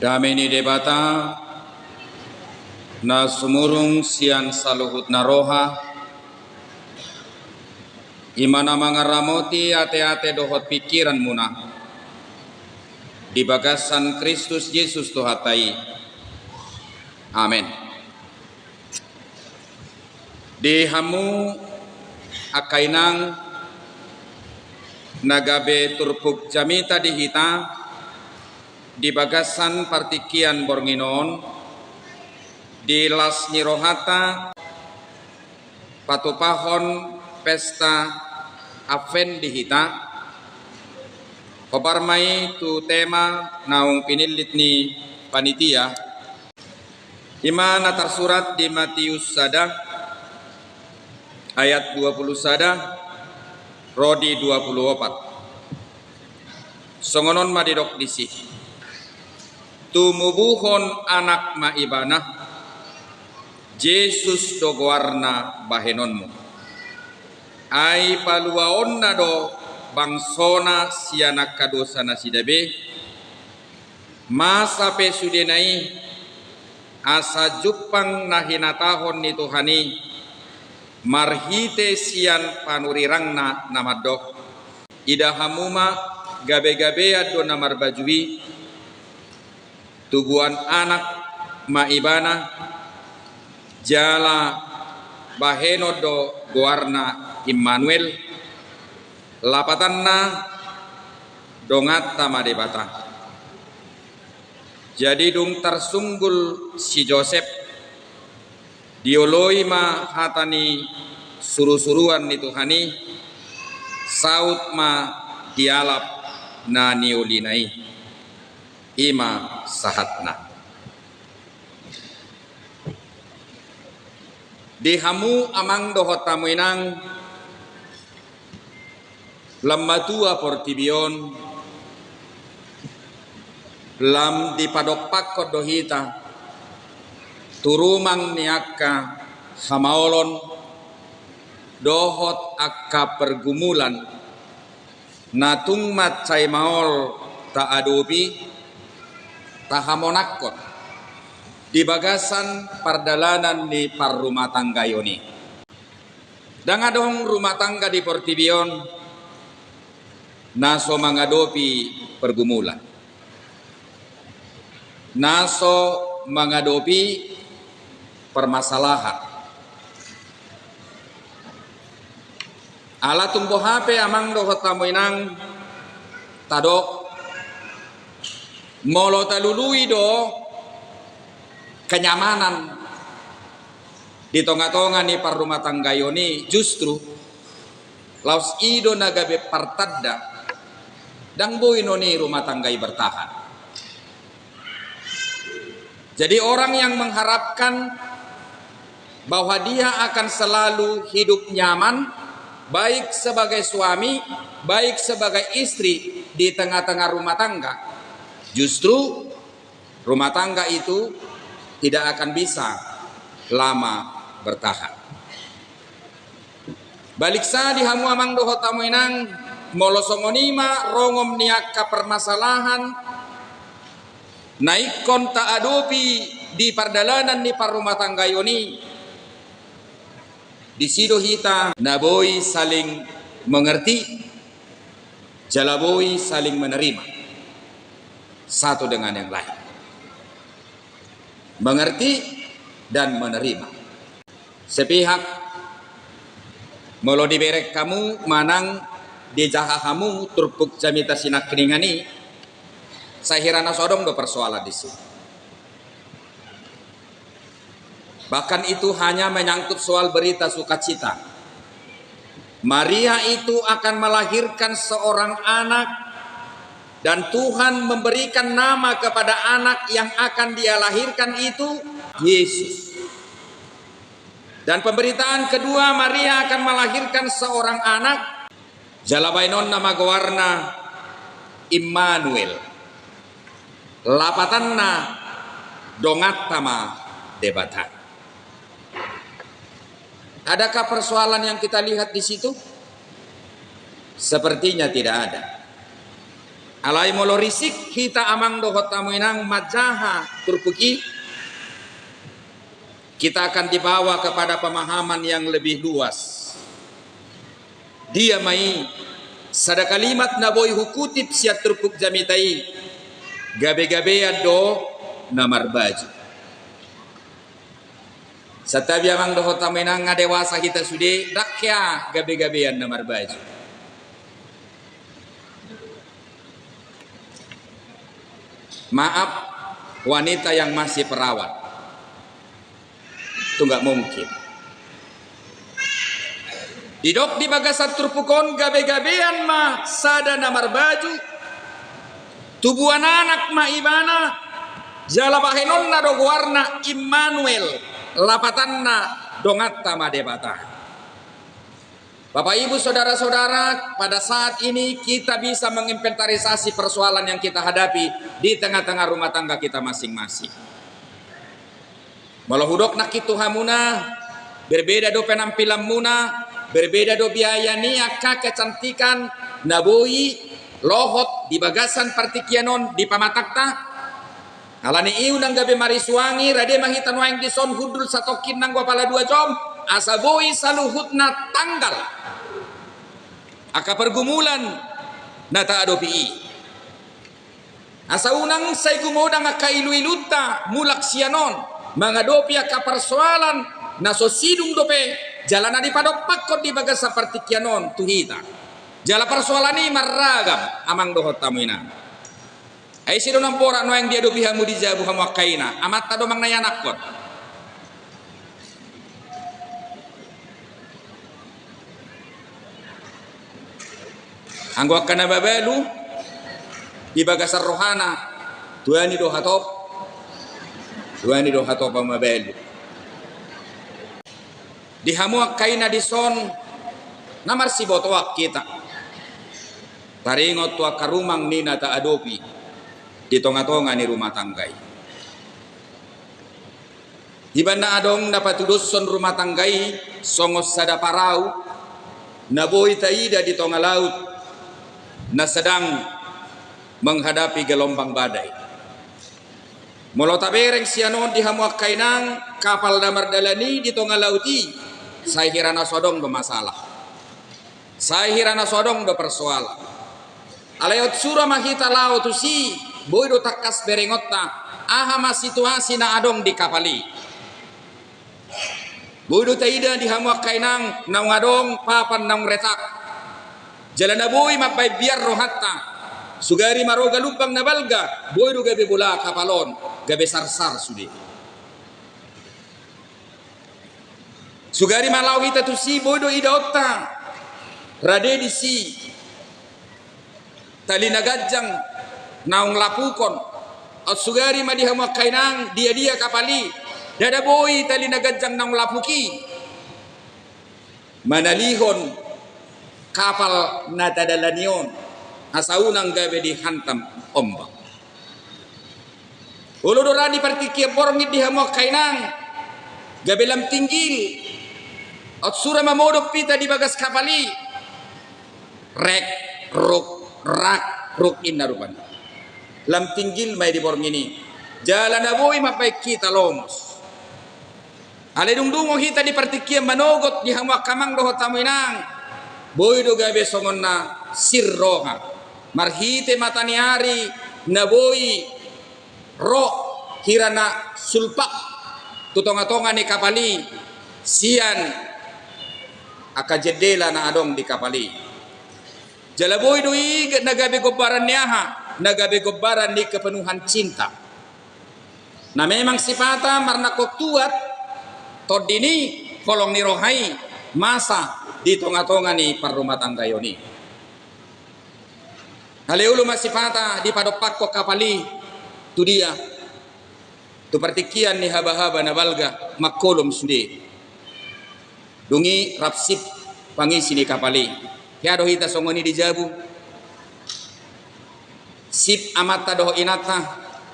Dameni debata na sumurung sian saluhut naroha imana mangaramoti ate-ate dohot pikiran muna di bagasan Kristus Yesus Tuhatai. Amin. Di hamu akainang nagabe turpuk jamita dihita di bagasan partikian Bornginon di las nirohata patupahon pesta Advent dihita koparmai tu tema naung pinilit ni panitia imana tersurat di Matius sada ayat 20 sada Rodi 24 songonon madidok disi tumubuhon anak maibanah Yesus dogoarna bahenonmu ai paluaonna do bangsona sianak kadosana sidabe masa pesudenai asa jupang nahinatahon ni Tuhani marhite sian panurirangna namadok idahamuma gabe-gabe do namar bajui tuguan anak maibana jala baheno do goarna Immanuel lapatanna dongat tamadebata. Jadi dung tersunggul si Joseph dioloi ma hatani suru-suruan ni Tuhani saut ma dialap na niulinai ima sahatna dihamu amang dohot tamuinang lammatua portibion lam dipadokpak kodohita turumang niaka hamaolon dohot akka pergumulan natung macai maol ta adopi tahamonakot di bagasan pardalanan ni par rumah tangga yoni dan adong rumah tangga di Portibion naso mengadopi pergumulan naso mengadopi permasalahan ala tumbuh HP amang dohot tamuinang tadok molo talului do kenyamanan di tonga-tonga ni par rumah tangga yoni justru laus ido nagabe partadda dang boy noni rumah tanggai bertahan. Jadi orang yang mengharapkan bahwa dia akan selalu hidup nyaman baik sebagai suami baik sebagai istri di tengah-tengah rumah tangga, justru rumah tangga itu tidak akan bisa lama bertahan. Balik sa di hamu amang dohot tamuinang molosongonima rongom niaka permasalahan naikon ta adopi di pardalanan ni par rumah tangga yoni di sido hita naboi saling mengerti jalaboi saling menerima satu dengan yang lain, mengerti dan menerima. Sepihak molo diberek kamu manang di jaha kamu turpuk jamita sinak keningani sahirana sodom do persoalan di sini. Bahkan itu hanya menyangkut soal berita sukacita. Maria itu akan melahirkan seorang anak dan Tuhan memberikan nama kepada anak yang akan dia lahirkan itu Yesus. Dan pemberitaan kedua Maria akan melahirkan seorang anak jalabainon nama gowarna Immanuel. Lapatanna dongatama debatan. Adakah persoalan yang kita lihat di situ? Sepertinya tidak ada. Alai molo risik kita amang dohot tamuinang majaha turpuki, kita akan dibawa kepada pemahaman yang lebih luas. Dia mai sada kalimat na boy hukutip siat turpuk jamitai gabe-gabean do namar baju. Satabi amang dohot tamuinang ngadewasa kita sude dakya gabe-gabean namar baju. Maaf, wanita yang masih perawat itu nggak mungkin. Didok di bagasat turpukon gabe-gabean mah sada namar baju. Tubuhan anak mah ibana jala bahenon na do warna Immanuel lapatanna dongatta madebata. Bapak Ibu saudara-saudara, pada saat ini kita bisa menginventarisasi persoalan yang kita hadapi di tengah-tengah rumah tangga kita masing-masing. Walau hudok nak itu hamuna, berbeda do penampilan muna, berbeda do biaya niaka kecantikan, naboi, lohot di bagasan partikianon di pamatakta. Alani iu nang gabe marisuangi, rade mahitan waing dison hudul satokin nang pala 2 jom, asaboi saluhutna tanggal. Aka pergumulan nata adopi asa unang say gumodang aka ilu-iluta mulak sianon mangadopi aka persoalan naso sidung dope jalana di padok di bagas seperti kianon tuhita jala persoalan ini marragam amang dohot tamuina ay sido nang pora no yang dia dopi hamu di jabu hamu akaina amat tado mang nayanakot. Anggo kana babalu di bagasar rohana tuani do hatop mabalu di hamuak kaina dison namar si botoak kita taringot tua karumang nina ta adopi di tonga-tonga ni rumah tanggai di banda adong dapat tuduson rumah tanggai songos sada parau naboy taida di tonga laut na sedang menghadapi gelombang badai. Molo tabereng sianon di hamuak kainang kapal damar dalani di tonga lauti saya hirana sodong do masalah. Saya hirana sodong do persoalan. Alayot sura mahita laut si boy do takas berengotta ahama situasi na adong di kapali. Boy do taida di hamuak kainang naung adong papan naung retak. Jalan boy mapay biar rohatta sugari maroga lubang na balga boy do gabe bola kapalon gabe sarsar sudi sugari malaw hita tu si boy do ida otta rade di si tali nagajang naung lapukon at sugari madihamak kainang dia kapali dada boy tali nagajang naung lapuki manalihon kapal natadalanion asaunang gabe dihantam ombak uludurani partikia borongit dihamok kainang gabe lam tinggil at sura mamodok pita di bagas kapali rek ruk inna rupan lam tinggil may di borong ini jalan aboy mapay kita lomos ale dungdungo hita di partikia manogot dihamok kamang doho tamuinang boy do gabe songon na sirroha marhite mataniari na boy ro hirana sulpak tutonga-tonga ni kapali sian aka jedela na adong di kapali jala boy do nagabe gobaran niyaha nagabe gobaran ni kepenuhan cinta na memang sipata marna koktuat todini kolong ni rohai masa di tonga-tonga ni parrumah tangga yoni. Haleulu masifata di padopak ko kapali tu dia. Tu partikian ni haba-haba na balga makolom sude. Dungi rapsip pangisi ni kapali. Kaya do hita songoni di jabu. Sip amata doho inata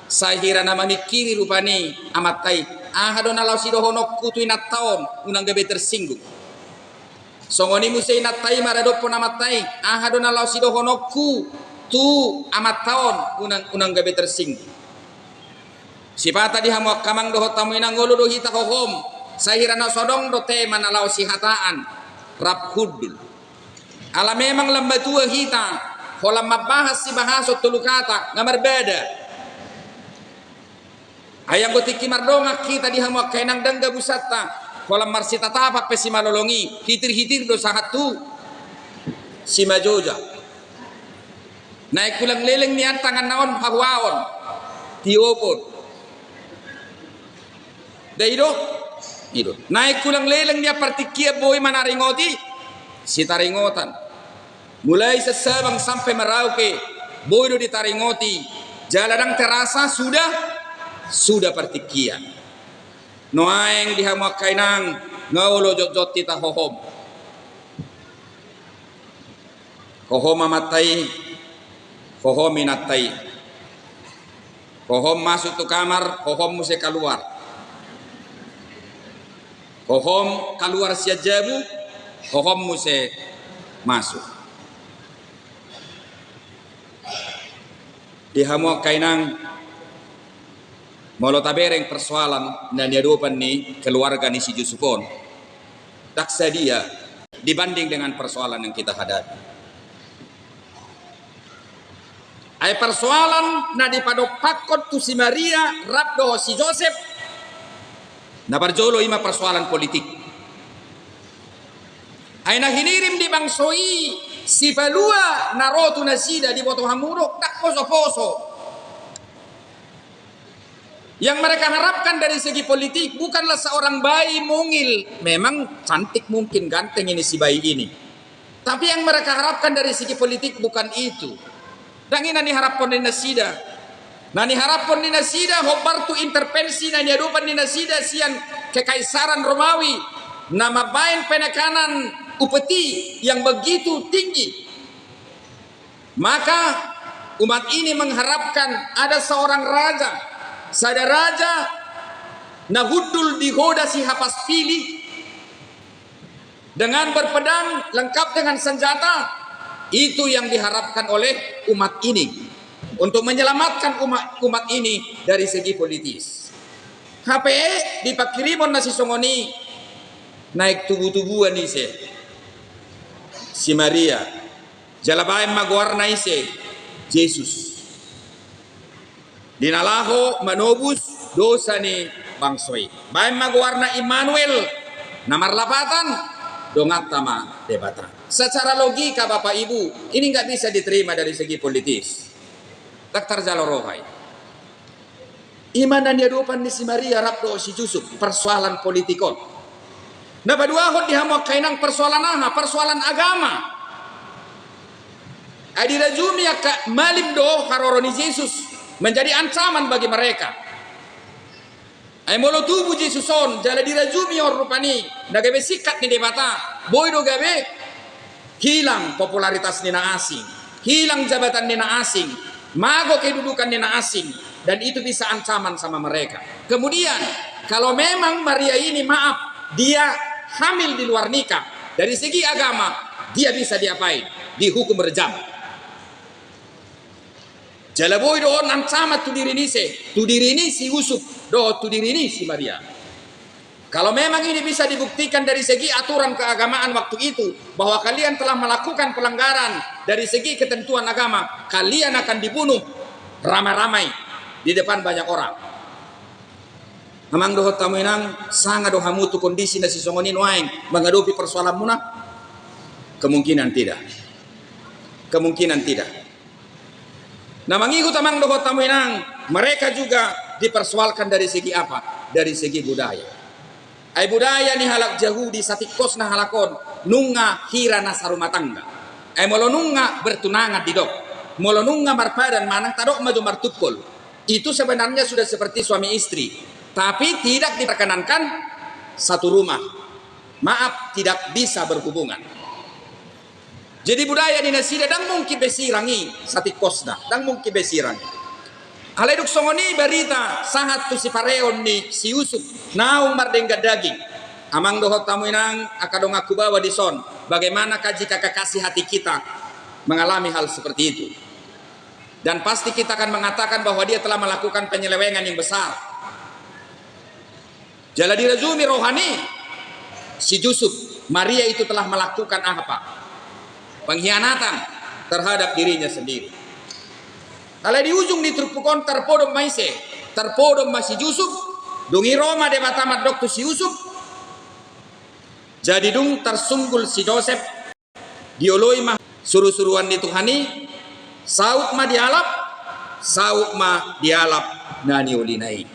sahira na mamikiri rupani amatai. Ahado na law si doho nokku tu inat taon unang gabe tersinggung. Songoni musay natai maradop po namatay ahado na law si dohonokku tu amat tahun unang gabe tersing sipata di hamu kamang doho tamu inang ngolu do hita kohom sahirana sodong do te manalau sihataan rap kudul ala memang lembatua hita holam mabahas si bahaso tulu kata ngamar beda ayang gotiki mardonga kita di hamu kainang dangga busatta holam marsita tapa pesi malolongi hitir do sahatu si majoja naik kulang leleng niat tangan naon hawaon tiopod daido itu naik kulang leleng dia partikia boy manaringoti si taringotan mulai sesabang sampai merauke boy do ditaringoti jaladang terasa sudah partikia noaeng dihamak kainang ngaulo jot tita hohom amatai kohom minatai kohom masuk ke kamar kohom mesti keluar kohom keluar siajabu kohom mesti masuk dihamu kainang molo tabereng persoalan dan diadupan nih keluarga nih si Jusufon daksa dia dibanding dengan persoalan yang kita hadapi. Ay persoalan na di padopakot tu si Maria rabdo si Joseph na barjolo ima persoalan politik ay na hinirim di bangsoi si palua narotu na sida di boto hamurok tak poso-poso yang mereka harapkan dari segi politik bukanlah seorang bayi mungil memang cantik mungkin ganteng ini si bayi ini tapi yang mereka harapkan dari segi politik bukan itu. Dan ini nani harapon ni nasida. Nani harapon ni nasida hobar tu intervensi nani adupan ni nasida sian kekaisaran Romawi. Nama bain penekanan upeti yang begitu tinggi. Maka umat ini mengharapkan ada seorang raja. Sada raja nahudul dihoda si hapas pilih. Dengan berpedang lengkap dengan senjata. Itu yang diharapkan oleh umat ini untuk menyelamatkan umat ini dari segi politis. HPE di pakirimon nasi songoni naik tubuh-tubuhan ise si Maria jalabain magwarna ise Yesus dinalaho manobus dosa ni bangsoi bain magwarna Immanuel namar lapatan dongat tama debatan. Secara logika Bapak Ibu ini nggak bisa diterima dari segi politis. Daktar jalorohai. Iman dan diadupan di si Maria rabdo si Yusuf persoalan politikon. Nah berdua hot dihamok kainang persoalan aha persoalan agama. Adirajumi aka malim do haroroni Yesus menjadi ancaman bagi mereka. Ay molo tubuh Yesuson jala dirajumi or rupani nagabe sikat ni debata boy do gabe hilang popularitas nina asing, hilang jabatan nina asing, mago kedudukan nina asing, dan itu bisa ancaman sama mereka. Kemudian kalau memang Maria ini maaf dia hamil di luar nikah, dari segi agama dia bisa diapain? Dihukum berjam. Jalaboy doon ancaman tu diri ni si Yusuf, do tu diri ni si Maria. Kalau memang ini bisa dibuktikan dari segi aturan keagamaan waktu itu bahwa kalian telah melakukan pelanggaran dari segi ketentuan agama, kalian akan dibunuh ramai-ramai di depan banyak orang. Amang doho tamuinang sangat doha mutu kondisi nasi songonin waing menghadapi persoalan munah? Kemungkinan tidak. Kemungkinan tidak. Nah mengikut amang doho tamuinang mereka juga dipersoalkan dari segi apa? Dari segi budaya. Ay budaya ni halak Yahudi satikos na halakon nunga hira na sa rumah tangga. Ay molo nunga bertunangan di dok. Molo nunga marpadan manang tadok maju martukol. Itu sebenarnya sudah seperti suami istri. Tapi tidak diperkenankan satu rumah. Maaf tidak bisa berhubungan. Jadi budaya di nasida dang mungkin besirangi satikos na. Dang mungkin besirangi. Aleduk songoni berita sangat tu si pareon ni si Yusuf naung mardengga daging. Amang dohot tamu inang akadong aku bawa di son. Bagaimana jika kekasih hati kita mengalami hal seperti itu? Dan pasti kita akan mengatakan bahwa dia telah melakukan penyelewengan yang besar. Jadi razumi rohani si Yusuf, Maria itu telah melakukan apa? Pengkhianatan terhadap dirinya sendiri. Kalau di ujung ditrupukon terpodom maise, terpodom masih Yusuf, dungi Roma de batamat doktu si Yusuf. Jadi dung tersunggul si Joseph, dioloi mah suruh-suruhan dituhani, saut mah dialap nani ulinai.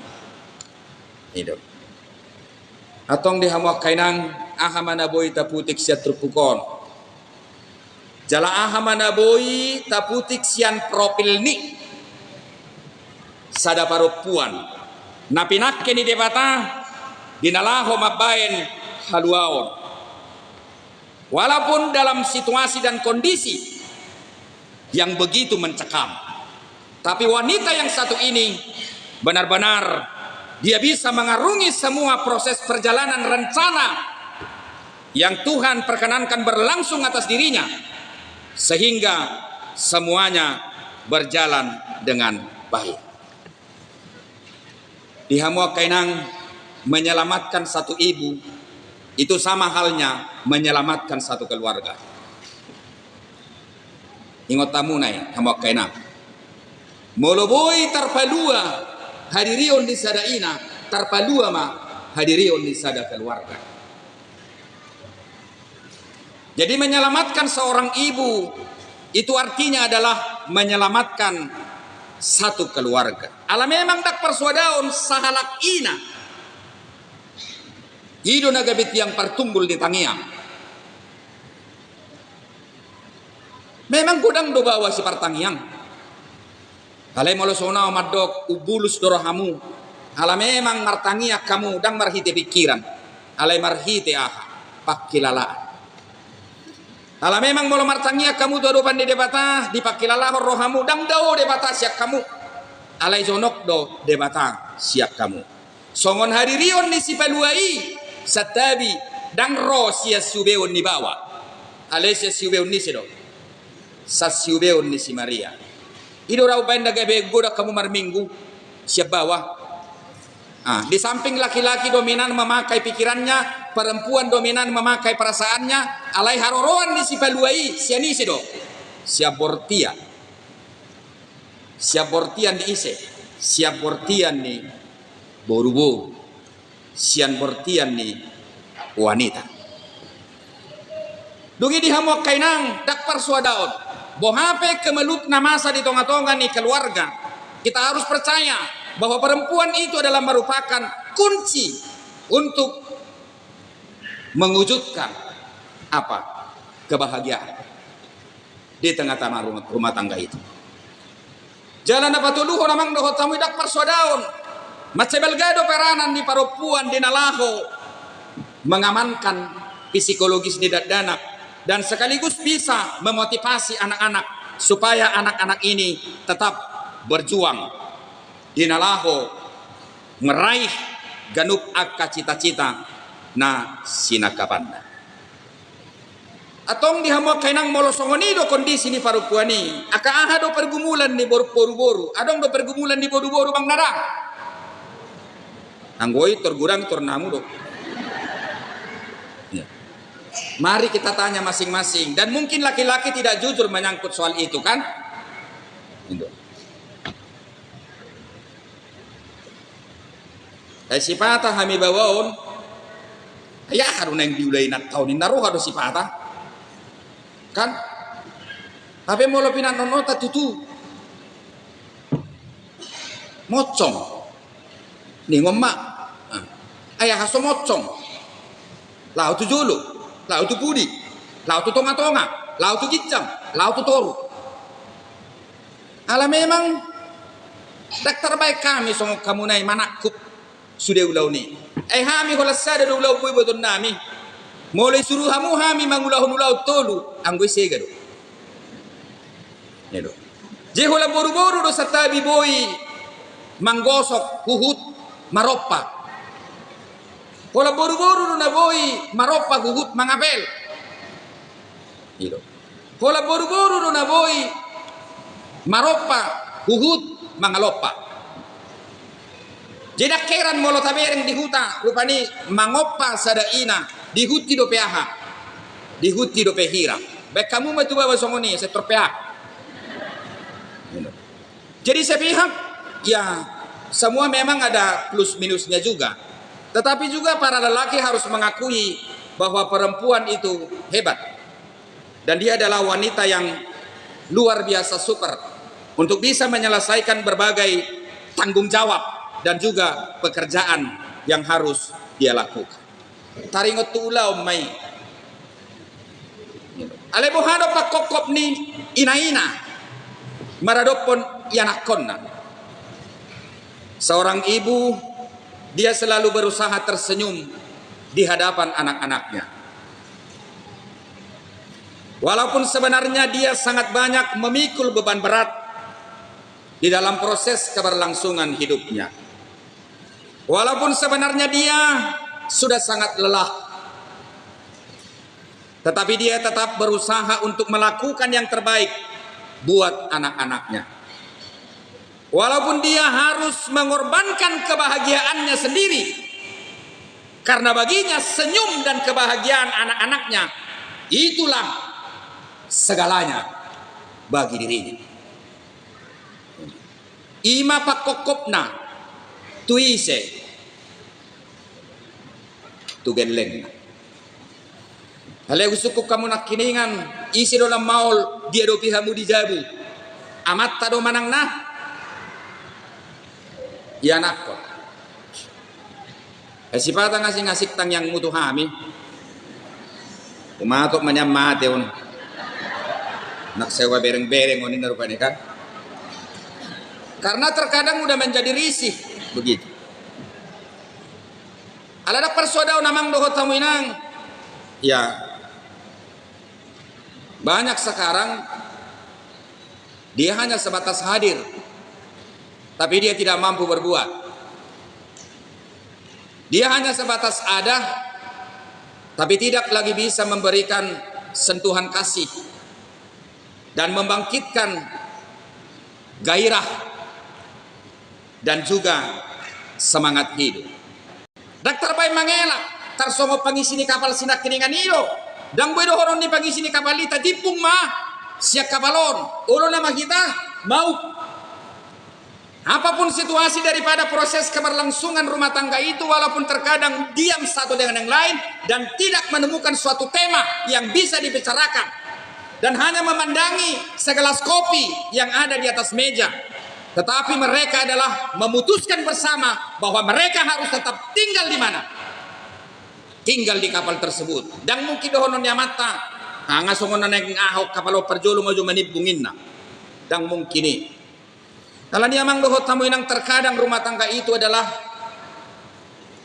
Itu. Atong dihamuak kainang ahamana boy taputik siat trupukon. Jala ahamana boy taputik sian profil ni sada parupuan. Napinak ni debata dinalaho mabayen haluaon. Walaupun dalam situasi dan kondisi yang begitu mencekam, tapi wanita yang satu ini benar-benar dia bisa mengarungi semua proses perjalanan rencana yang Tuhan perkenankan berlangsung atas dirinya, sehingga semuanya berjalan dengan baik. Dihamuak kainang menyelamatkan satu ibu, itu sama halnya menyelamatkan satu keluarga. Ingot tamu nai hamuak kainang. Moloboy tarpalua hadirion di sada ina, tarpalua ma hadirion di sada keluarga. Jadi menyelamatkan seorang ibu itu artinya adalah menyelamatkan satu keluarga. Ala memang dak persuadaon sahalak ina. Hido nagabit yang pertumbul di tangiang. Memang gudang do bawa si partangiang. Alai molosona madok ubulus dorohamu. Ala memang martangiak kamu dang marhite pikiran. Alai marhite aha pakilalaan. Ala memang molo martangiak kamu dodopan di debata di pakilalaan rohamu dang dao debata siak kamu. Alai zonok do debata siak kamu. Songon hadirion ni si paluai satabi dang ro sia subeon ni bawa. Alai sia subeon ni sedo. Sa subeon ni si Maria. Ido raw benda gabe goda kamu marminggu siap bawa. Di samping laki-laki dominan memakai pikirannya, perempuan dominan memakai perasaannya, alai haroroan di si paluai siani sido. Siap bortia. Siap bortian di ise. Siap bortian ni boru-boru. Sian bortian ni wanita. Dungi dihamuak kainang dak persuadaon. Bohape kemelut na masa di tonga-tonga ni keluarga. Kita harus percaya bahwa perempuan itu adalah merupakan kunci untuk mewujudkan apa? Kebahagiaan di tengah-tengah rumah tangga itu. Jalan apa tuluho namang dohot tamu dak persuadaon. Macebelgado peranan di perempuan di nalaho mengamankan psikologis di danak dan sekaligus bisa memotivasi anak-anak supaya anak-anak ini tetap berjuang di nalaho meraih ganup akka cita-cita na sinakapanda. Atong dihamuak kainang molosongonido kondisi ni parupuani aka aha do pergumulan ni boru-boru adong do pergumulan di boru-boru bang narang anggoy tergurang tornamu do. Ya. Mari kita tanya masing-masing dan mungkin laki-laki tidak jujur menyangkut soal itu kan? Itu. Sipata hami bawaon ya haruna yang diulai nak tahun naruh ada sipata kan tapi mau lepinan nonota tutu mocong nih ngomak ayah haso mocong lau tu julu lau tu pudi lau tu tonga-tonga lau tu gicam lau tu toru ala memang dak terbaik kami song kamu nai manakup sudah ulau ni hami holas sada do ulau boy bodon nami mulai suruh hamu hami mangulau-ulau tolu anggoy sega do nedo je hola boru-boru do satabi boy manggosok huhut maropa hola boru-boru do na boy maropa huhut mangapel ido hola boru-boru do na boy maropa huhut mangalopa. Jadi keran molo tabereng di huta rupani mangopa sadaina di huti do peaha, di huti do pehira. Baik kamu matu bawa songoni sektor pehak. Jadi sepihak ya semua memang ada plus minusnya juga. Tetapi juga para lelaki harus mengakui bahwa perempuan itu hebat. Dan dia adalah wanita yang luar biasa super untuk bisa menyelesaikan berbagai tanggung jawab dan juga pekerjaan yang harus dia lakukan. Taringot tulau mai. Alebohado pak kokop ni ina-ina. Maradopon yanakonna. Seorang ibu dia selalu berusaha tersenyum di hadapan anak-anaknya. Walaupun sebenarnya dia sangat banyak memikul beban berat di dalam proses keberlangsungan hidupnya. Walaupun sebenarnya dia sudah sangat lelah, tetapi dia tetap berusaha untuk melakukan yang terbaik buat anak-anaknya. Walaupun dia harus mengorbankan kebahagiaannya sendiri, karena baginya senyum dan kebahagiaan anak-anaknya itulah segalanya bagi dirinya. Ima pakokopna tuise tugenleng. Hale usukup kamu nak kiningan isi dalam maul dia do pihamu dijabu. Amat tado manang nah. Ya nakko. Sipata ngasih tang yang mutu hami. Umatok manyam mate on. Nak sewa bereng-bereng onin rupanya kan. Karena terkadang udah menjadi risih begitu. Alada persodao namang dohot tamu inang. Ya. Banyak sekarang dia hanya sebatas hadir. Tapi dia tidak mampu berbuat. Dia hanya sebatas ada, tapi tidak lagi bisa memberikan sentuhan kasih dan membangkitkan gairah dan juga semangat hidup. Daktar bay mangela tarsongo pangisini kapal sinak kiningan iyo dang boy dohoron ni pangisini kapal ita tipung mah siak kapalon ulo nama kita mau. Apapun situasi daripada proses keberlangsungan rumah tangga itu, walaupun terkadang diam satu dengan yang lain dan tidak menemukan suatu tema yang bisa dibicarakan dan hanya memandangi segelas kopi yang ada di atas meja, tetapi mereka adalah memutuskan bersama bahwa mereka harus tetap tinggal di mana? Tinggal di kapal tersebut. Dan mungkin dohonon yamata ngasongon naik ngahok kapal perjolo maju menibungin na. Dan mungkin ini kalau dia mang dohot tamu yang terkadang rumah tangga itu adalah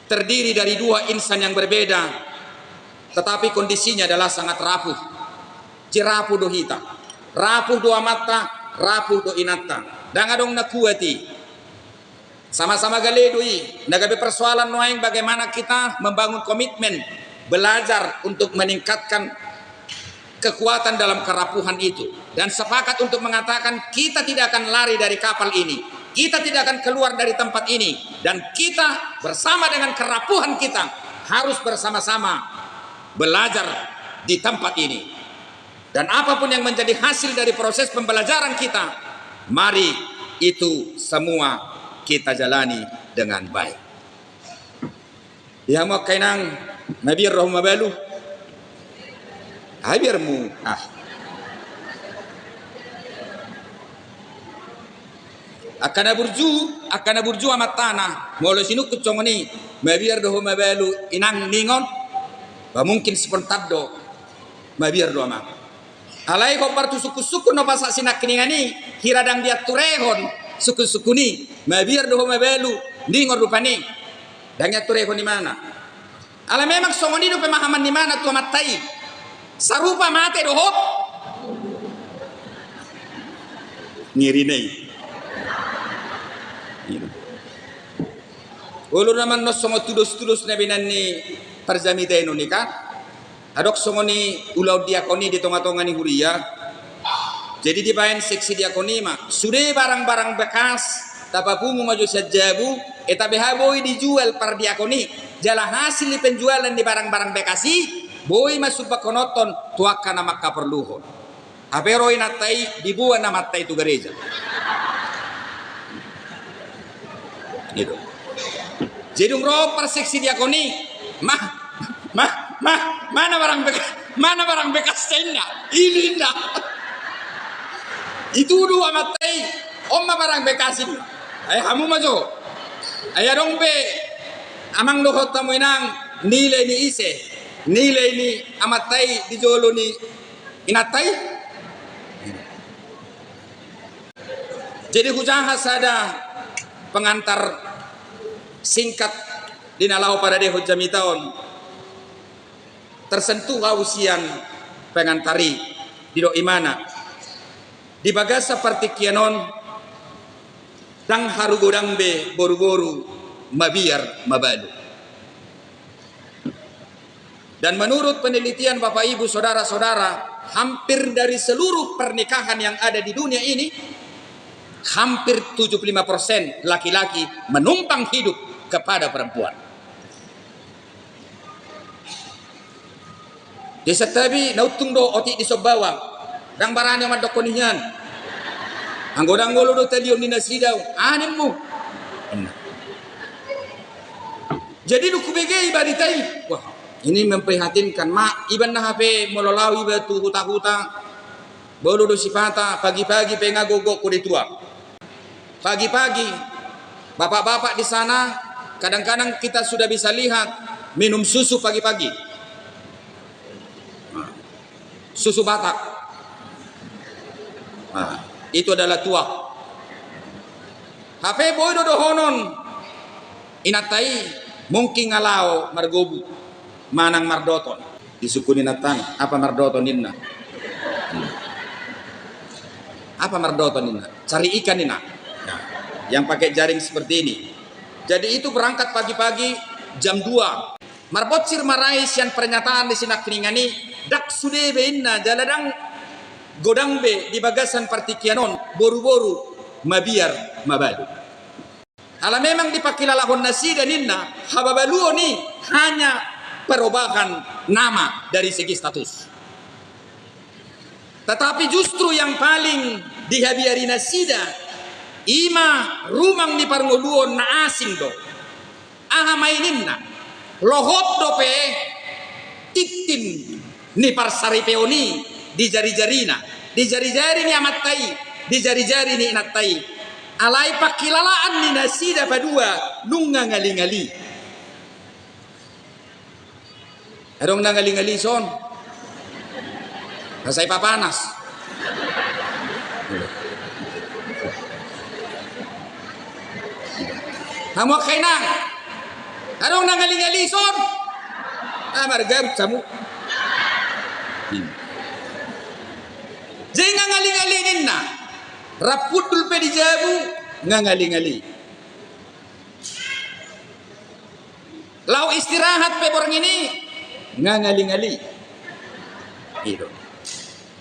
terdiri dari dua insan yang berbeda, tetapi kondisinya adalah sangat rapuh. Jerapuh do hita, rapuh do mata, rapuh do inata. Dan adong nakuati. Sama-sama galedui, nagabe persoalan noeng bagaimana kita membangun komitmen belajar untuk meningkatkan kekuatan dalam kerapuhan itu dan sepakat untuk mengatakan kita tidak akan lari dari kapal ini, kita tidak akan keluar dari tempat ini, dan kita bersama dengan kerapuhan kita harus bersama-sama belajar di tempat ini. Dan apapun yang menjadi hasil dari proses pembelajaran kita, mari itu semua kita jalani dengan baik. Ya mau kainang Nabi Rahmabalu habirmu akan burju amat tanah molo sinu kucongoni mabir doho mabalu inang ningon ba mungkin sepontado mabir do ama alai ko partu suku-suku no pasak sinak kiningani hiradang dia turehon suku-suku ni mabir doho mabalu ningon rupani dangnya turehon di mana ala memang songoni do pemahaman di mana tu matai sarupa mate dohot ngirinei ulu naman no songo tudus-tudus na binani parzamite no nika adok songo ni ulaw diakoni di tonga-tonga ni huria Jadi di bayan seksi diakoni mah sudah barang-barang bekas tapapungu maju sajabu eta behaboi dijual per diakoni jala hasil di penjualan di barang-barang bekasi boy masuk bakonoton tuaka nama kaperluhon aperoi natai dibuat nama tai itu gereja gitu. Jadi per seksi diakoni mana barang bekas tenda ini dah itu dua matai omma barang bekas ini kamu maju ayah dong be amang dohot tamu inang nilai ni ise nilai ni amatai di jolo ni inatai jadi hujahas ada pengantar singkat di nalau pada deho jamitaon tersentuh hausian pengantari di do imana di bagasa partikianon dang harugodang be boru-boru mabiar mabadu. Dan menurut penelitian Bapak Ibu saudara-saudara, hampir dari seluruh pernikahan yang ada di dunia ini hampir 75% laki-laki menumpang hidup kepada perempuan. Desa tabi nautung do otik di sobawa dang barang yang madok konihan anggodang golo do talion di nasidau anemu jadi lu kubege ibaditai wah ini memprihatinkan mak iban na HP mololawi batu huta-huta bolo do sifata pagi-pagi pengagogok ku ditua pagi-pagi bapak-bapak di sana kadang-kadang kita sudah bisa lihat minum susu pagi-pagi susu Batak. Nah, itu adalah tua. HP boy do honon inatai mungkin ngalau margobu manang mardoton disukuni natan apa mardoton inna apa mardoton inna cari ikan inna nah, yang pakai jaring seperti ini jadi itu berangkat pagi-pagi jam 2 marbocir marais yang pernyataan di sinak keningani dak sude be inna jaladang godang be di bagasan partikianon boru-boru mabiar mabadu. Kalau memang dipakai lalahon nasi dan inna hababaluo ni hanya perubahan nama dari segi status. Tetapi justru yang paling dihabiari nasida ima rumang di parngoluon na asing do. Aha maininna lohot do pe titin ni parsaripeoni di jari-jarina, di jari-jari ni amatai, di jari-jari ni inatai. Alai pakilalaan ni nasida padua nunga ngali-ngali. Adong nangali-ngali son. Rasai papanas. Hamu kainang. Adong nangali-ngali son. Marga samu. Jangan ngali-ngalinin na rapudul pe di jabu ngali-ngali lau istirahat pe borang ini ngali-ngali itu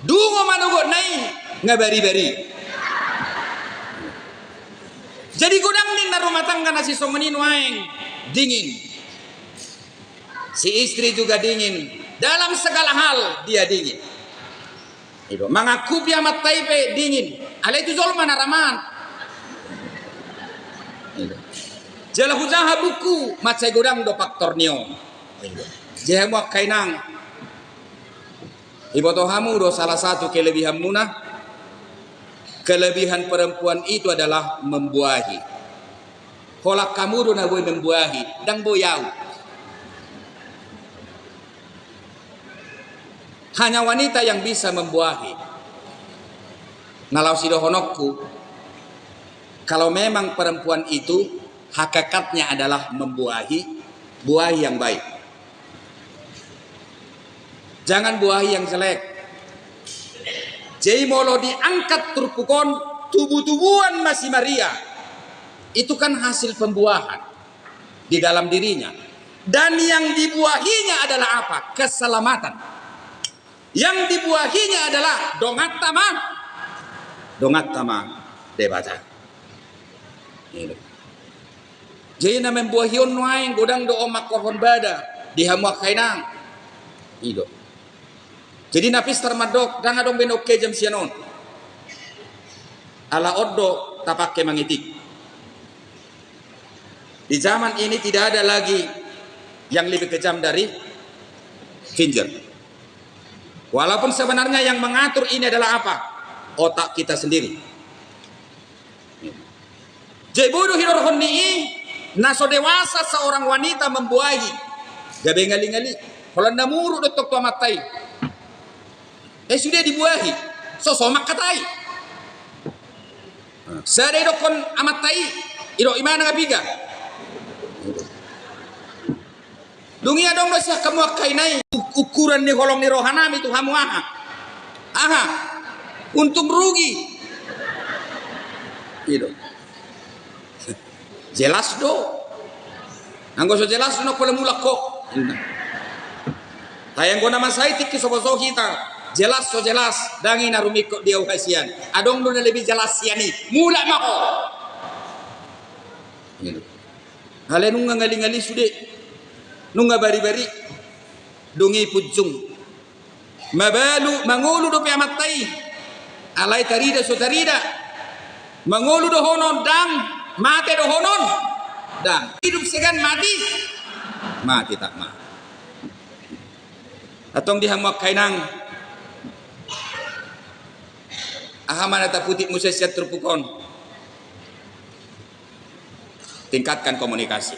dungo manugo nai ngabari-bari jadi gudang ning na rumah tangga nasi somenin waeng dingin si istri juga dingin dalam segala hal dia dingin itu mengaku dia matai pe dingin ala itu zolman araman jala hujaha buku macai godang do faktor nio jeha muak kainang ibotohamu do salah satu kelebihan munah kelebihan perempuan itu adalah membuahi kolak kamu do na boy membuahi dang boyau hanya wanita yang bisa membuahi. Nalau sidohonokku, kalau memang perempuan itu hakikatnya adalah membuahi, buahi yang baik. Jangan buahi yang jelek. Jadi molo diangkat turpukon tubuh-tubuhan masih Maria. Itu kan hasil pembuahan di dalam dirinya. Dan yang dibuahinya adalah apa? Keselamatan. Yang dibuahinya adalah dongat tamah dongat tama debata. Jadi na membuahion nuaing godang do omak kohon bada di hamuak kainang. Ido. Jadi napis termadok dan adong benok ke jam sianon. Ala oddo tapake mangitik. Di zaman ini tidak ada lagi yang lebih kejam dari finger. Walaupun sebenarnya yang mengatur ini adalah apa? Otak kita sendiri. Jebodo hirorhon ni naso dewasa seorang wanita membuahi gabe ngali-ngali kalau namuru dotok tua matai sudah dibuahi sosomak katai sare dokon amatai iro imana ngabiga dunia dong do sia kamu kainai ukuran ni holong ni rohanami itu hamu aha untung rugi itu jelas do anggo so jelas no kole mulak kok tayang gona masai tikki sobo kita jelas so jelas dangi narumi kok dia uhasian adong do lebih jelas siani mulak mako hale nunga ngali-ngali sude nunga bari-bari dungi pujung mabalu mangulu do pe amatai alai tarida so tarida mangulu do hono dang mati dohonon dan hidup segan mati tak mah atong dihamuak kainang ahamana ta putih musesiat terpukon tingkatkan komunikasi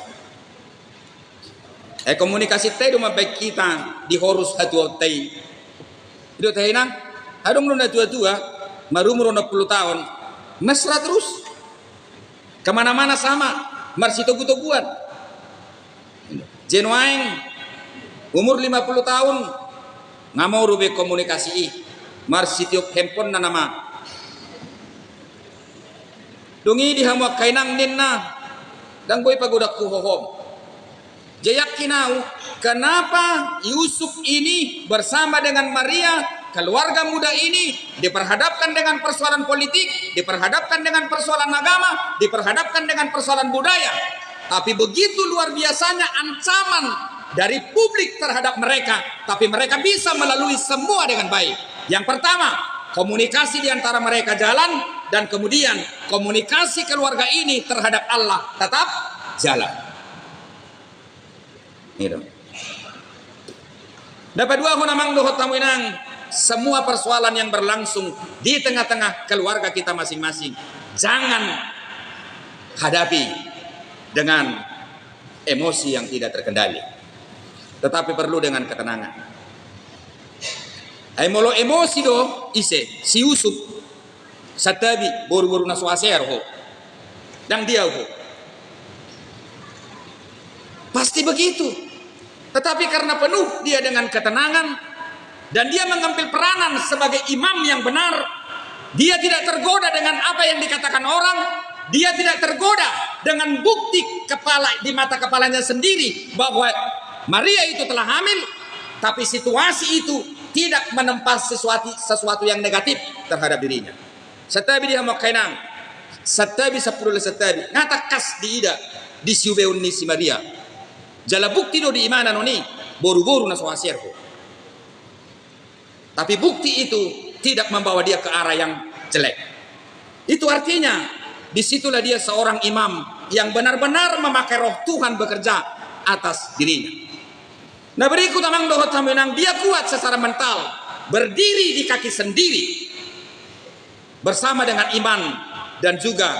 komunikasi teh rumah baik kita di horus hatu teh itu teh nang adong nuna tua-tua marumur 60 tahun mesra terus kemana-mana sama marsi togu-toguan jenuaing umur 50 tahun ngamau rube komunikasi marsi tiok handphone na nama dungi dihamuak kainang ninna dan boy pagodak kuhohom jayak kinau kenapa Yusuf ini bersama dengan Maria keluarga muda ini diperhadapkan dengan persoalan politik, diperhadapkan dengan persoalan agama, diperhadapkan dengan persoalan budaya. Tapi begitu luar biasanya ancaman dari publik terhadap mereka, tapi mereka bisa melalui semua dengan baik. Yang pertama, komunikasi di antara mereka jalan, dan kemudian komunikasi keluarga ini terhadap Allah tetap jalan. Ini dapat dua hunamang dohot tamuinang. Semua persoalan yang berlangsung di tengah-tengah keluarga kita masing-masing jangan hadapi dengan emosi yang tidak terkendali, tetapi perlu dengan ketenangan. Molo emosi do ise si Yusuf satabi boru-boru nasuaser ho dan dia ho pasti begitu, tetapi karena penuh dia dengan ketenangan dan dia mengambil peranan sebagai imam yang benar, dia tidak tergoda dengan apa yang dikatakan orang, dia tidak tergoda dengan bukti kepala di mata kepalanya sendiri bahwa Maria itu telah hamil, tapi situasi itu tidak menempa sesuatu yang negatif terhadap dirinya. Setabi dia mau kainang, setabi sepuluh setabi ngatakas di ida di siubeun ni si Maria, jala bukti do di imana noni boru-boru naswasirku. Tapi bukti itu tidak membawa dia ke arah yang jelek. Itu artinya disitulah dia seorang imam yang benar-benar memakai roh Tuhan bekerja atas dirinya. Nah berikut amang dohot tamunang dia kuat secara mental, berdiri di kaki sendiri bersama dengan iman dan juga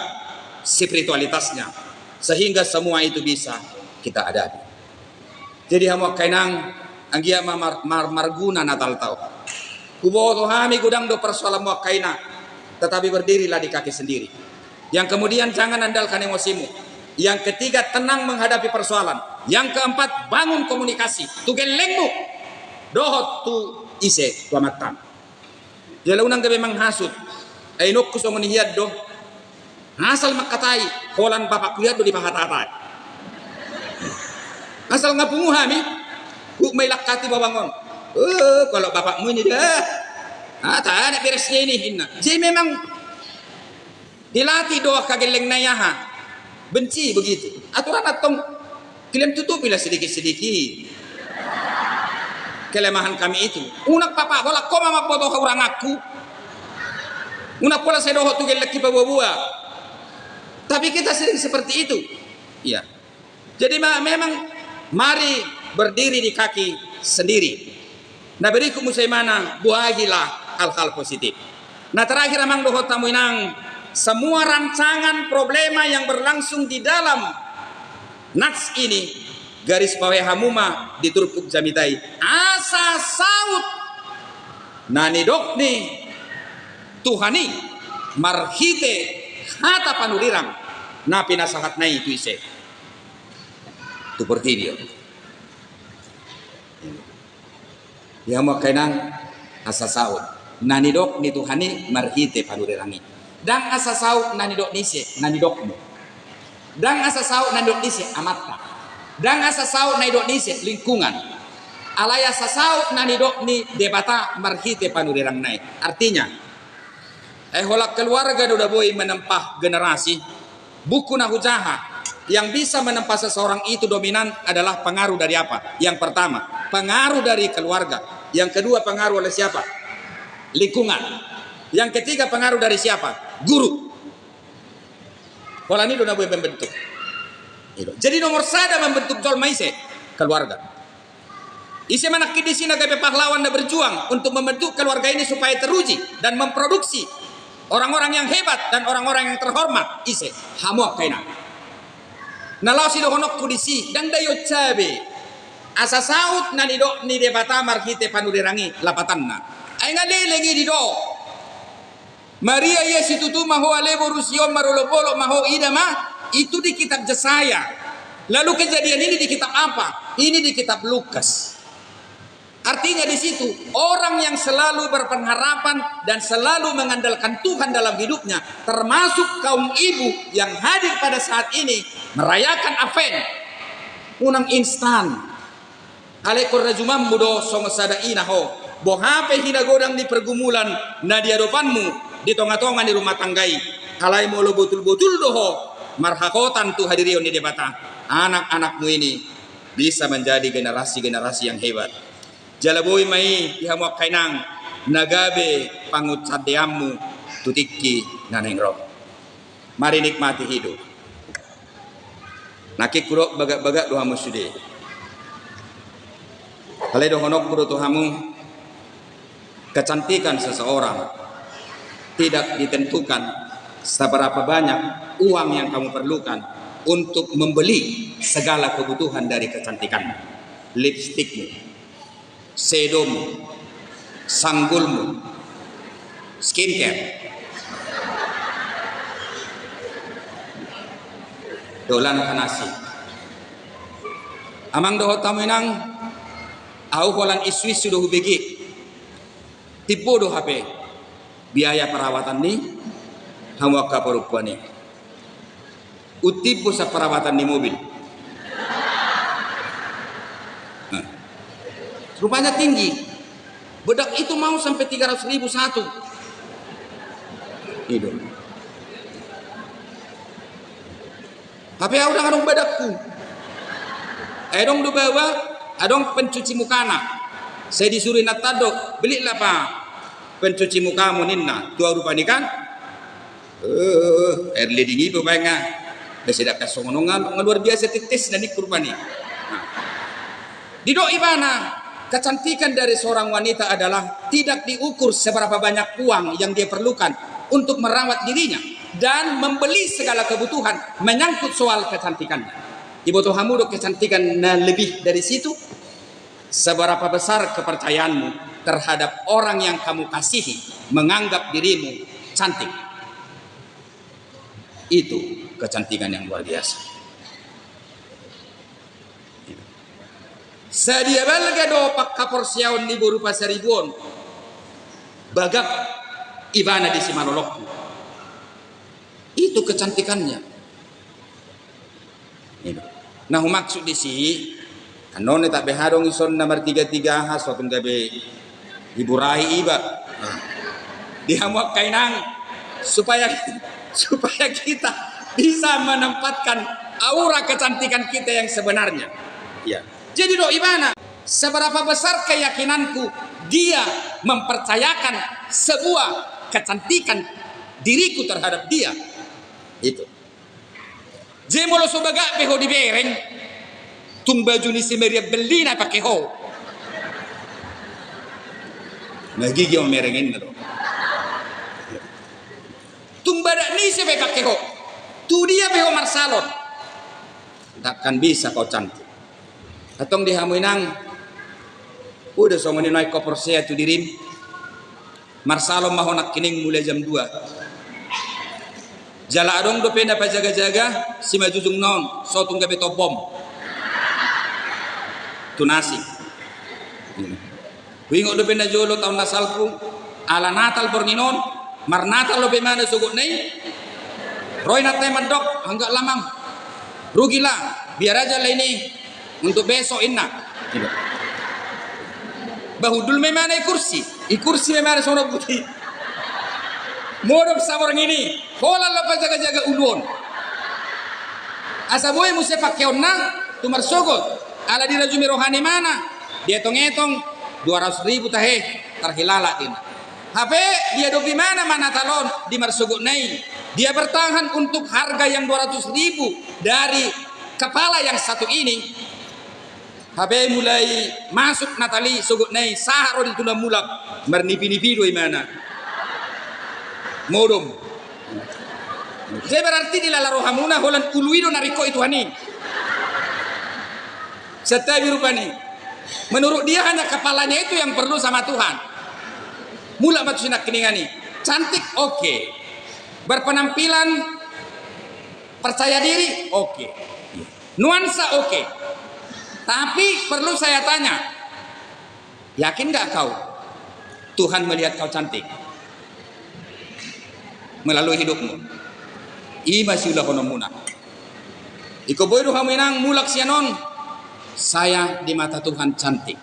spiritualitasnya, sehingga semua itu bisa kita hadapi. Jadi hamuak kainang anggia marguna natal tau. Kubo tohami gudang do persoalan muak kaina, tetapi berdirilah di kaki sendiri. Yang kemudian jangan andalkan emosimu. Yang ketiga tenang menghadapi persoalan. Yang keempat bangun komunikasi. Tugelengmu dohot tu ise tuamatan. Jala unang gabe manghasut. Ainok kusong nihiyad do. Asal makatai holan bapak kuyad do di pahatatay. Asal ngapungu hami, ku may lakati babangon. Kalau bapakmu ini dah, tak ada beresnya ini. Jadi memang Dilatih doa kageleng nayaha. Benci begitu. Aturan atong kalian tutupilah sedikit-sedikit kelemahan kami itu. Unak papa bola koma mabodo orang aku. Unak pola saya doho tugel laki bawa-bawa. Tapi kita sering seperti itu. Iya. Jadi memang mari berdiri di kaki sendiri. Nah beriku musaimana buahilah hal-hal positif. Nah terakhir amang doho tamu inang semua rancangan problema yang berlangsung di dalam nats ini garis bawah hamuma diturpuk jamitai asa saut nani dokni tuhani marhite hata panulirang napi nasahat nai itu ise tu pertidio ya mau kenang asa saut nani dok ni tuhani marhite panulirangi dan asa saut nani dok nise nani dokmu dan asa saut nani dok nise amatta dan asa saut nani dok nise lingkungan alaya asa saut nani dok ni debata marhite panulirang nai artinya holak keluarga udah boy menempah generasi buku nahujaha yang bisa menempah seseorang itu dominan adalah pengaruh dari apa? Yang pertama pengaruh dari keluarga, yang kedua pengaruh oleh siapa? Lingkungan, yang ketiga pengaruh dari siapa? Guru. Pola ini udah boleh membentuk. Jadi nomor satu membentuk jol maise keluarga. Isi mana di sini kayak pahlawan dan berjuang untuk membentuk keluarga ini supaya teruji dan memproduksi orang-orang yang hebat dan orang-orang yang terhormat. Isi hamuak kaina. Nalau si dohonok kudisi dan dayo cabe asa saut nani do ni debata marhite panulirangi lapatanna. Ay ngalilegi di do. Maria Yesus itu maho alebo rusio marolopolo maho idama itu di kitab Yesaya. Lalu kejadian ini di kitab apa? Ini di kitab Lukas. Artinya di situ orang yang selalu berpengharapan dan selalu mengandalkan Tuhan dalam hidupnya, termasuk kaum ibu yang hadir pada saat ini merayakan Advent, unang instan. Alekor rajumam mudo songasada inaho, bohape hinagodang di pergumulan nadia dopanmu di tonga-tonga di rumah tanggai. Kalai molo betul-betul doho marhakotan tu hadirion di debata. Anak-anakmu ini bisa menjadi generasi-generasi yang hebat. Jalaboy mai ihamuak kainang nagabe pangucadeammu tutiki nanengro. Mari nikmati hidup. Nakik kurok bagak-bagak doa musyide. Kalau dohonok kuro tuhamu kecantikan seseorang tidak ditentukan seberapa banyak uang yang kamu perlukan untuk membeli segala kebutuhan dari kecantikanmu. Lipstikmu, sedomu, sanggulmu, skincare, dolan kanasi. Amang doho taminang, au holan iswis sudah hubegi, tipu do HP, biaya perawatan ni, hamuak kaparupuan ni, utipu sa perawatan ni mobil. Rupanya tinggi. Bedak itu mau sampai 300.000 satu. Itu. Tapi udah ngadong bedakku. Dong do bawa, adong pencuci mukana. Saya disuruh natado, belilah pak pencuci mukamu ninna. Tua rupa ni kan? Air ledingi itu bayangnya. Besedak kasongonongan luar biasa titis dan kurban ni. Dido ibana. Kecantikan dari seorang wanita adalah tidak diukur seberapa banyak uang yang dia perlukan untuk merawat dirinya dan membeli segala kebutuhan menyangkut soal kecantikannya. Ibu Tuhamu dok kecantikan lebih dari situ. Seberapa besar kepercayaanmu terhadap orang yang kamu kasihi menganggap dirimu cantik. Itu kecantikan yang luar biasa. Sadia balga do pak kapor siawan ni berupa seribuan bagak ibana di simanolokku. Itu kecantikannya. Nah maksud di sini kanone tak behadong ison nomor 33 has waktu gabe ibu rai iba dihamuak kainang supaya supaya kita bisa menempatkan aura kecantikan kita yang sebenarnya. Ya. Jadi doi mana? Seberapa besar keyakinanku dia mempercayakan sebuah kecantikan diriku terhadap dia. Itu. Jemolo subaga peho di bereng, tung baju ni si Maria Bellina pakai ho. Nah gigi om merengin na do. Tung badak ni si pakai ho. Tu dia peho marsalon. Takkan bisa kau cantik. Atong dihamuinang udah so naik koper saya tu dirim. Marsalon maho nak kining mulai jam 2. Jala adong do penda pa jaga-jaga si majujung non so tungga beto bom. Tunasi. Wingo do penda jolo tahun nasalku ala Natal bornginon mar Natal lo bemana sugut nei. Roy natai mandok enggak lamang. Rugilah biar aja lah ini untuk besok inna. Bahudul memana kursi. Kursi memana sono putih. Modok sama orang ini, kola lepas jaga-jaga ulun. Asa boy musse pakeon na, tumar sogot. Ala dirajumi rohani mana? Dia tong-etong 200.000 tahe terhilala ini. HP dia dopi mana talon di marsogot nai. Dia bertahan untuk harga yang 200.000 dari kepala yang satu ini. HP mulai masuk Natali sogot nai saharo di tuna mulak mernipi-nipi doi mana. Modom. Saya berarti di lala rohamuna holan uluido nariko itu hani. Setabi rupani. Menurut dia hanya kepalanya itu yang perlu sama Tuhan. Mula batu sinak keningani. Cantik oke. Berpenampilan percaya diri oke. Nuansa oke. Tapi perlu saya tanya. Yakin gak kau Tuhan melihat kau cantik melalui hidupmu? Ima siulah kono muna. Iko boydo haminang mulak sianon. Saya di mata Tuhan cantik.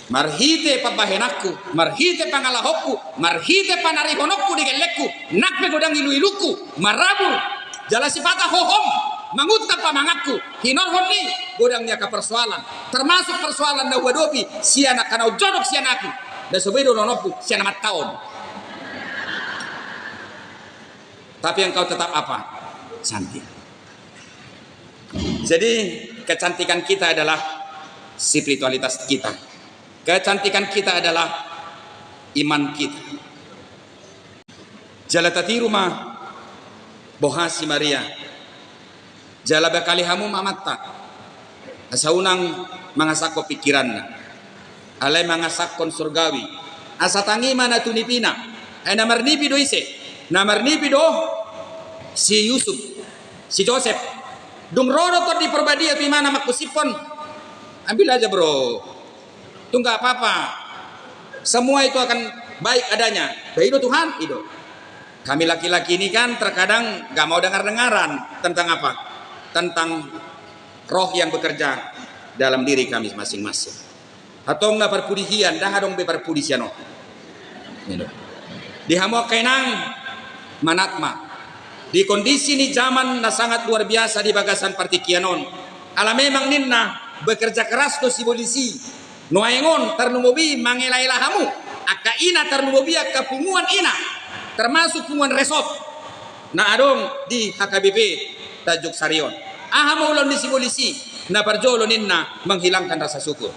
Marhite pabahenakku, marhite pangalahokku, marhite panarihonokku digelekku, nakpe godang ilu-iluku, marabur, jala sifata hohom, mangutap pamangakku, hinorhon ni godangnya ke persoalan, termasuk persoalan na wadopi, sianak kanau jodok sianaku, dan sebedo nonokku, sianamat tahun. Tapi yang kau tetap apa? Cantik. Jadi kecantikan kita adalah spiritualitas kita. Kecantikan kita adalah iman kita. Jala tati rumah bohasi Maria. Jala bekali hamu mamatta. Asaunang mangasako pikiranna. Alay mangasakon surgawi. Asatangi mana tunipina. Ay namarnipi do ise. Namarnipi do si Yusuf, si Joseph. Dung rodo to di perbadia pi mana makusipon. Ambil aja bro. Itu enggak apa-apa. Semua itu akan baik adanya. Baik Tuhan, itu. Kami laki-laki ini kan terkadang gak mau dengar-dengaran tentang apa? Tentang roh yang bekerja dalam diri kami masing-masing. Atau enggak perpudihian, dah dong beperpudisiano. Itu. Dihamok kainang manatma. Di kondisi ini zaman na sangat luar biasa di bagasan partikianon. Ala memang ninna bekerja keras to si polisi. Noaengon ternumobi mangelailah hamu. Aka ina ternumobi aka punguan ina. Termasuk punguan resort. Na adong di HKBP Tajuk Sarion. Aha ulon di si polisi. Na parjolo ninna menghilangkan rasa syukur.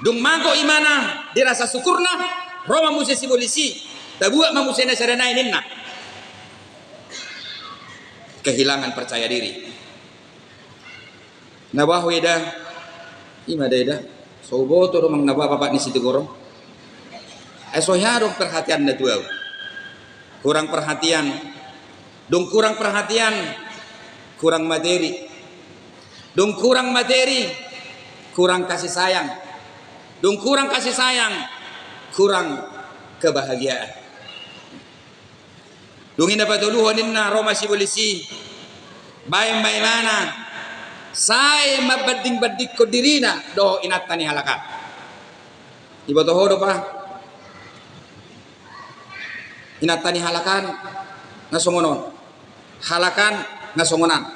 Dung mago imana dirasa syukurna Roma musi si polisi tabua mamusi na saranay ninna kehilangan percaya diri. Nabaho ida ima ida so boto romang nababa ni situ gorong esohya dong perhatian na tuaw kurang perhatian dong kurang perhatian kurang materi dong kurang materi kurang kasih sayang dong kurang kasih sayang, kurang kebahagiaan. Dungin dapat uluhanin na Roma si polisi, bayang mana, saya mabading-badik ko dirina do inatan ni halaka. Iba to hodo pa, Inatani halakan ngasongonon, halakan ngasongonan.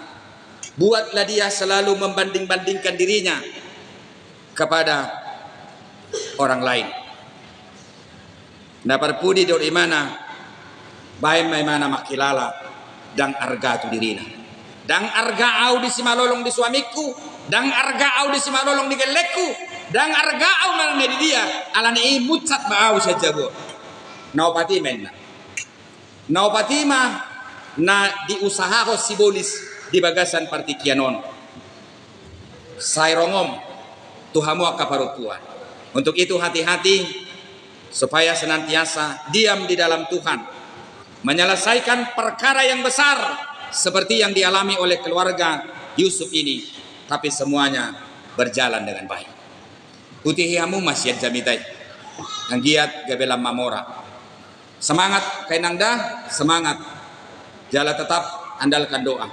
Buatlah dia selalu membanding-bandingkan dirinya kepada orang lain. Dapat pudi di mana baik mai mana makilala dang arga tu dirina. Dang arga au di simalolong di suamiku, dang arga au di simalolong di gelekku, dang arga au mana di dia. Alani mucat baau saja bu. Naupati menna. Naupati mah na diusaha ho sibolis di bagasan partikianon. Sairongom tuhamu akaparutuan. Untuk itu hati-hati supaya senantiasa diam di dalam Tuhan, menyelesaikan perkara yang besar seperti yang dialami oleh keluarga Yusuf ini, tapi semuanya berjalan dengan baik. Putihiamu masih jamitai, anggiat gabelam mamora. Semangat kainangda, semangat. Jala tetap andalkan doa.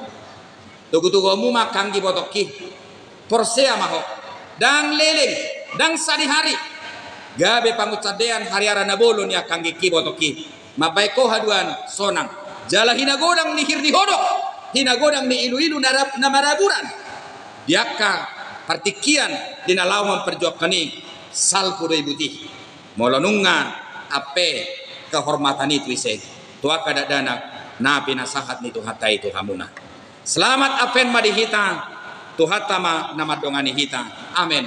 Tugu-tugumu makang gibotoki, porsea maho, dang leleng, dang sadihari. Gabe pangucadean hariara nabolon ya kangge kibotoki mabaiko haduan sonang jala hinagodang ni hirdi hodok hinagodang ni ilu-ilu na maraburan diaka partikian dinalaw memperjuangkani salku do ibuti molonungan ape kehormatan itu ise tua kadadana na pinasahat ni tuhata itu hamuna selamat apen madihita tuhatama nama dongani hita amen.